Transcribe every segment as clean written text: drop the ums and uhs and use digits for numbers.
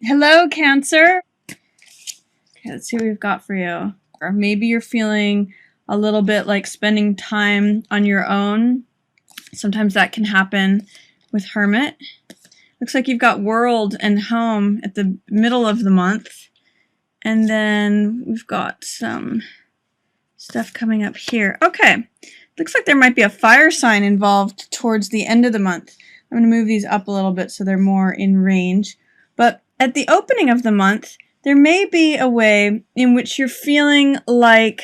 Hello, Cancer. Okay, let's see what we've got for you. Or maybe you're feeling a little bit like spending time on your own. Sometimes that can happen with Hermit. Looks like you've got World and Home at the middle of the month. And then we've got some stuff coming up here. Okay, looks like there might be a fire sign involved towards the end of the month. I'm going to move these up a little bit so they're more in range. But at the opening of the month, there may be a way in which you're feeling like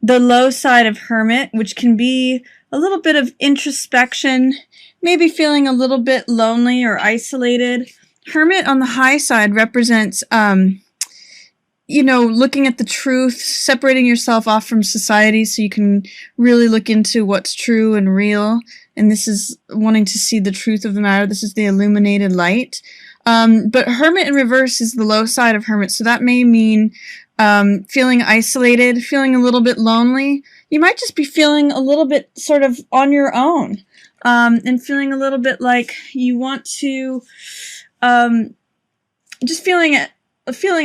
the low side of Hermit, which can be a little bit of introspection, maybe feeling a little bit lonely or isolated. Hermit on the high side represents, looking at the truth, separating yourself off from society so you can really look into what's true and real. And this is wanting to see the truth of the matter. This is the illuminated light. But Hermit in reverse is the low side of Hermit, so that may mean feeling isolated, feeling a little bit lonely. You might just be feeling a little bit sort of on your own, and feeling a little bit like you want to, just feeling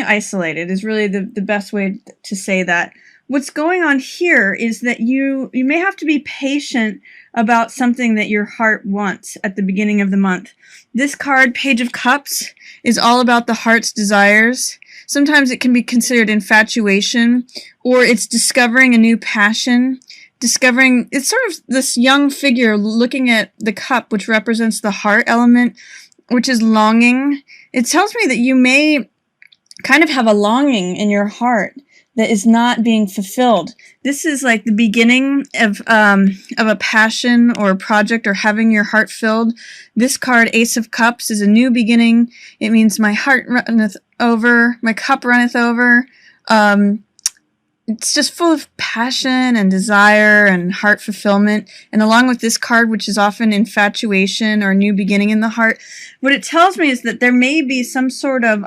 isolated is really the best way to say that. What's going on here is that you may have to be patient about something that your heart wants at the beginning of the month. This card, Page of Cups, is all about the heart's desires. Sometimes it can be considered infatuation, or it's discovering a new passion. It's sort of this young figure looking at the cup, which represents the heart element, which is longing. It tells me that you may kind of have a longing in your heart that is not being fulfilled. This is like the beginning of a passion or a project or having your heart filled. This card, Ace of Cups, is a new beginning. It means my heart runneth over, my cup runneth over. It's just full of passion and desire and heart fulfillment. And along with this card, which is often infatuation or new beginning in the heart, what it tells me is that there may be some sort of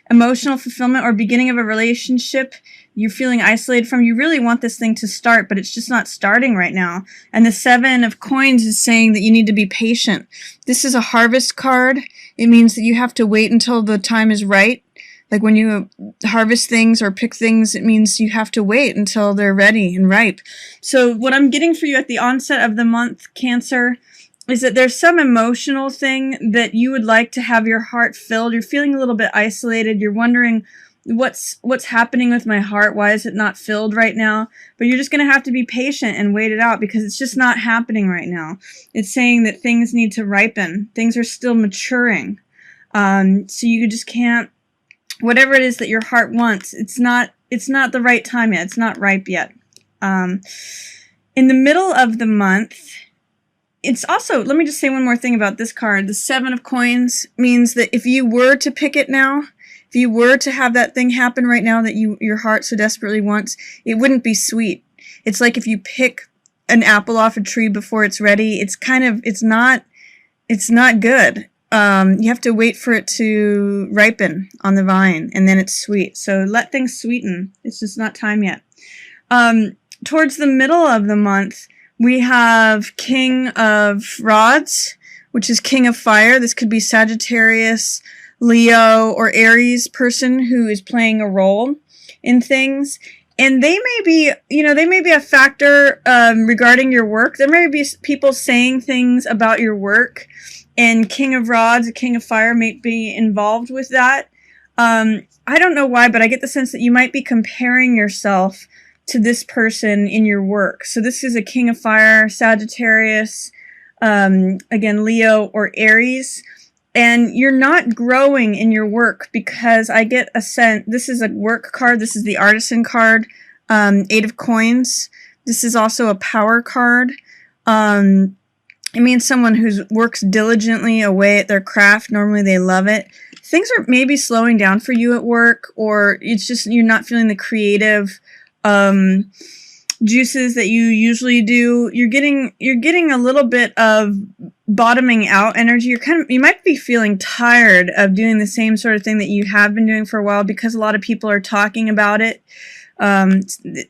emotional fulfillment or beginning of a relationship you're feeling isolated from. You really want this thing to start, but it's just not starting right now. And the Seven of Coins is saying that you need to be patient. This is a harvest card. It means that you have to wait until the time is right. Like when you harvest things or pick things, it means you have to wait until they're ready and ripe. So what I'm getting for you at the onset of the month, Cancer, is that there's some emotional thing that you would like to have your heart filled. You're feeling a little bit isolated. You're wondering what's happening with my heart. Why is it not filled right now? But you're just going to have to be patient and wait it out because it's just not happening right now. It's saying that things need to ripen. Things are still maturing. So you just can't, whatever it is that your heart wants, it's not the right time yet. It's not ripe yet. In the middle of the month, it's also, let me just say one more thing about this card. The Seven of Coins means that if you were to pick it now, if you were to have that thing happen right now that your heart so desperately wants, it wouldn't be sweet. It's like if you pick an apple off a tree before it's ready, it's not good. You have to wait for it to ripen on the vine, and then it's sweet. So let things sweeten. It's just not time yet. Towards the middle of the month, we have King of Rods, which is King of Fire. This could be Sagittarius, Leo, or Aries person who is playing a role in things. And they may be, they may be a factor regarding your work. There may be people saying things about your work, and King of Rods, King of Fire, may be involved with that. I don't know why, but I get the sense that you might be comparing yourself to this person in your work. So this is a King of Fire, Sagittarius, again, Leo or Aries. And you're not growing in your work because I get a sense, this is a work card, this is the Artisan card, Eight of Coins. This is also a power card. It means someone who works diligently away at their craft. Normally they love it. Things are maybe slowing down for you at work, or it's just you're not feeling the creative juices that you usually do. You're getting a little bit of bottoming out energy. You might be feeling tired of doing the same sort of thing that you have been doing for a while because a lot of people are talking about it. I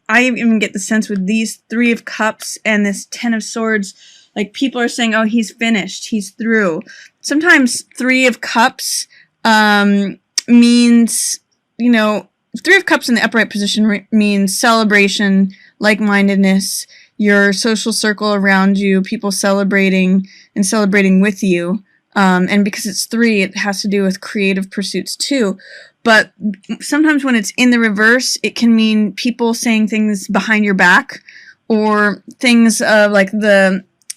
even get the sense with these Three of Cups and this Ten of Swords, like people are saying, oh, he's finished, he's through. Sometimes Three of Cups means, you know, Three of Cups in the upright position means celebration, like-mindedness, your social circle around you, people celebrating and celebrating with you. And because it's three, it has to do with creative pursuits too. But sometimes when it's in the reverse, it can mean people saying things behind your back, or things of like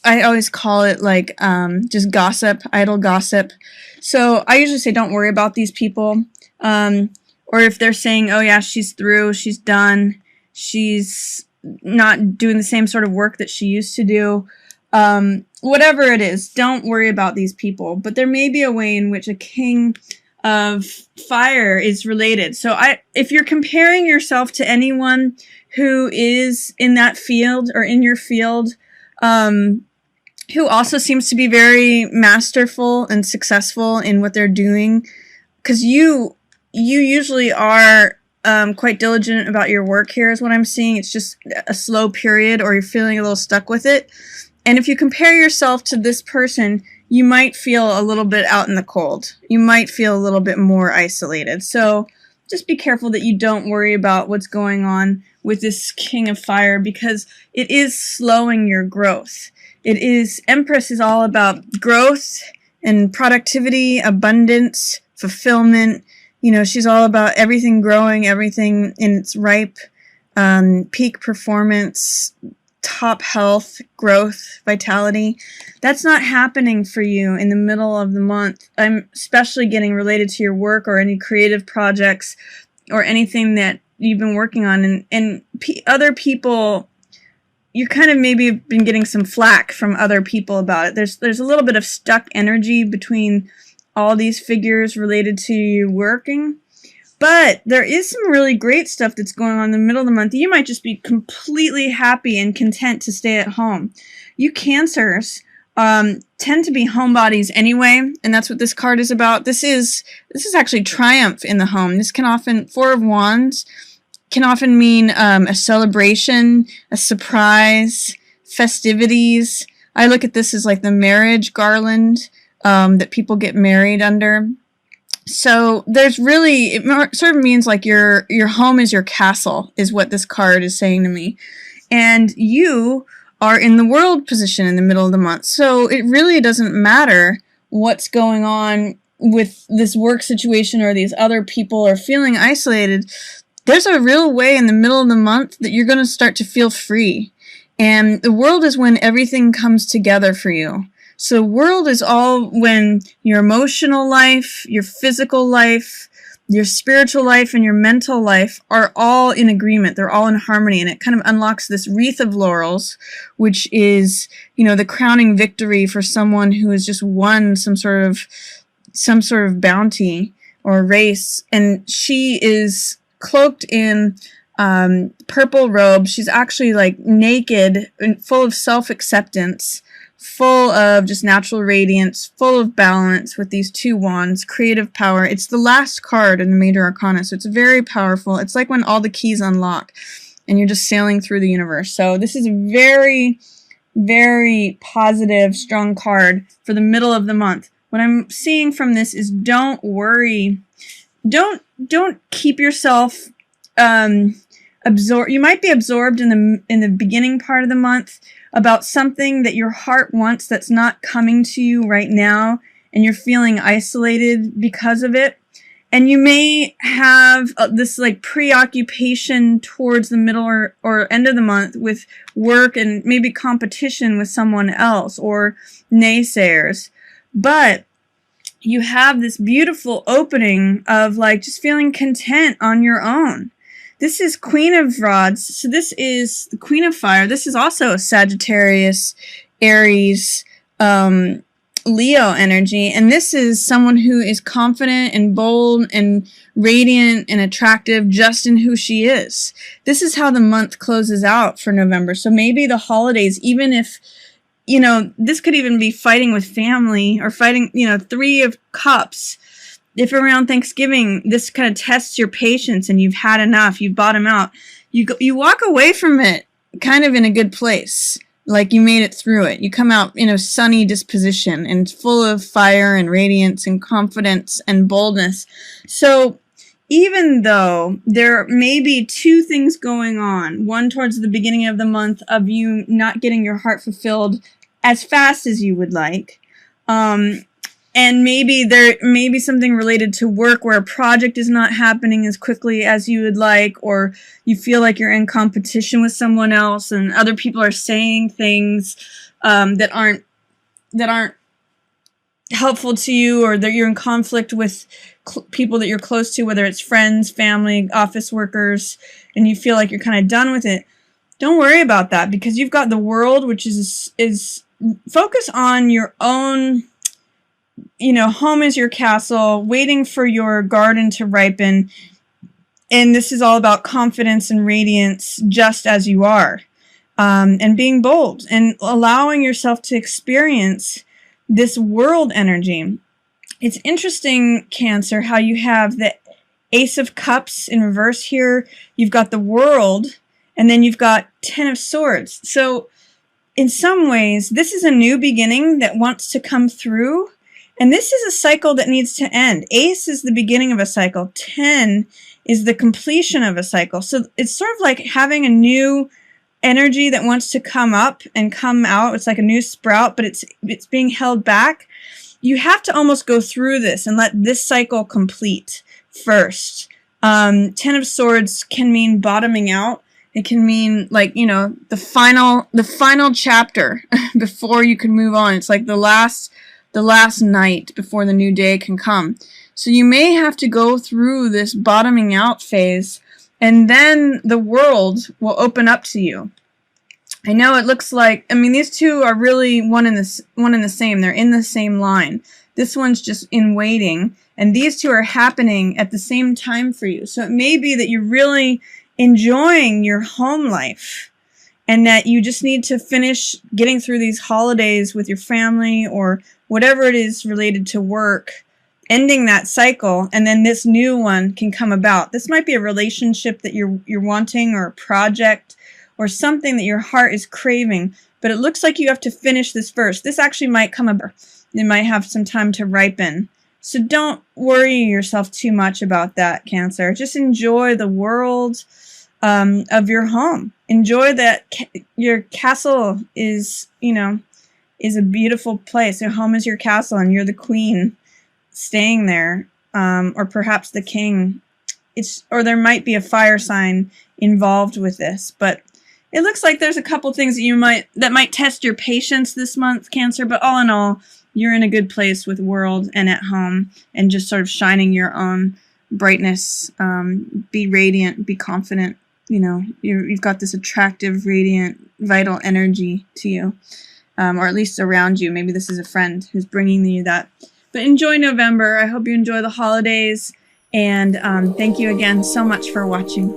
I always call it like just gossip, idle gossip. So I usually say don't worry about these people. Or if they're saying, oh yeah, she's through, she's done, she's not doing the same sort of work that she used to do. Whatever it is, don't worry about these people. But there may be a way in which a king of fire is related. So if you're comparing yourself to anyone who is in that field or in your field, who also seems to be very masterful and successful in what they're doing, because you usually are quite diligent about your work here is what I'm seeing. It's just a slow period, or you're feeling a little stuck with it. And if you compare yourself to this person, you might feel a little bit out in the cold. You might feel a little bit more isolated. So just be careful that you don't worry about what's going on with this King of Fire, because it is slowing your growth. Empress is all about growth and productivity, abundance, fulfillment. You know, she's all about everything growing, everything in its ripe, peak performance, top health, growth, vitality. That's not happening for you in the middle of the month. I'm especially getting related to your work or any creative projects or anything that you've been working on. And other people, you kind of maybe have been getting some flack from other people about it. There's a little bit of stuck energy between all these figures related to you working. But there is some really great stuff that's going on in the middle of the month. You might just be completely happy and content to stay at home. You Cancers tend to be homebodies anyway, and that's what this card is about. This is actually triumph in the home. This can often, Four of Wands, can often mean a celebration, a surprise, festivities. I look at this as like the marriage garland that people get married under. So there's really, it sort of means like your home is your castle, is what this card is saying to me. And you are in the world position in the middle of the month. So it really doesn't matter what's going on with this work situation or these other people are feeling isolated. There's a real way in the middle of the month that you're going to start to feel free. And the world is when everything comes together for you. So world is all when your emotional life, your physical life, your spiritual life, and your mental life are all in agreement. They're all in harmony, and it kind of unlocks this wreath of laurels, which is, you know, the crowning victory for someone who has just won some sort of bounty or race. And she is cloaked in purple robe. She's actually like naked and full of self-acceptance, full of just natural radiance, full of balance with these two wands, creative power. It's the last card in the Major Arcana, so it's very powerful. It's like when all the keys unlock and you're just sailing through the universe. So this is a very, very positive, strong card for the middle of the month. What I'm seeing from this is don't worry. Don't keep yourself absorbed. You might be absorbed in the beginning part of the month about something that your heart wants that's not coming to you right now, and you're feeling isolated because of it. And you may have this like preoccupation towards the middle or end of the month with work and maybe competition with someone else or naysayers. But you have this beautiful opening of like just feeling content on your own. This is Queen of Rods, so this is the Queen of Fire. This is also a Sagittarius, Aries, Leo energy, and this is someone who is confident and bold and radiant and attractive just in who she is. This is how the month closes out for November. So maybe the holidays, even if, you know, this could even be fighting with family or fighting, you know, Three of Cups. If around Thanksgiving, this kind of tests your patience and you've had enough, you've bottomed out, you walk away from it kind of in a good place. like you made it through it. You come out in a sunny disposition and full of fire and radiance and confidence and boldness. So even though there may be two things going on, one towards the beginning of the month of you not getting your heart fulfilled as fast as you would like, and maybe there may be something related to work where a project is not happening as quickly as you would like, or you feel like you're in competition with someone else and other people are saying things that aren't helpful to you, or that you're in conflict with people that you're close to, whether it's friends, family, office workers, and you feel like you're kind of done with it. Don't worry about that, because you've got the world, which is focus on your own, home is your castle, waiting for your garden to ripen. And this is all about confidence and radiance, just as you are, and being bold and allowing yourself to experience this world energy. It's interesting, Cancer, how you have the Ace of Cups in reverse here. You've got the World, and then you've got Ten of Swords. So in some ways, this is a new beginning that wants to come through. And this is a cycle that needs to end. Ace is the beginning of a cycle. 10 is the completion of a cycle. So it's sort of like having a new energy that wants to come up and come out. It's like a new sprout, but it's being held back. You have to almost go through this and let this cycle complete first. 10 of Swords can mean bottoming out. It can mean like, the final chapter before you can move on. It's like the last night before the new day can come. So you may have to go through this bottoming out phase, and then the world will open up to you. I know it looks like, these two are really one in the same. They're in the same line. This one's just in waiting, and these two are happening at the same time for you. So it may be that you're really enjoying your home life, and that you just need to finish getting through these holidays with your family, or whatever it is related to work, ending that cycle, and then this new one can come about. This might be a relationship that you're wanting, or a project, or something that your heart is craving, but it looks like you have to finish this first. This actually might come about. It might have some time to ripen. So don't worry yourself too much about that, Cancer. Just enjoy the world of your home. Enjoy that your castle is, is a beautiful place. Your home is your castle, and you're the queen staying there, or perhaps the king. Or there might be a fire sign involved with this, but it looks like there's a couple things that might test your patience this month, Cancer, but all in all, you're in a good place with world and at home, and just sort of shining your own brightness. Be radiant, be confident. You've got this attractive, radiant, vital energy to you, or at least around you. Maybe this is a friend who's bringing you that. But enjoy November. I hope you enjoy the holidays, and thank you again so much for watching.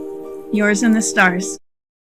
Yours in the stars.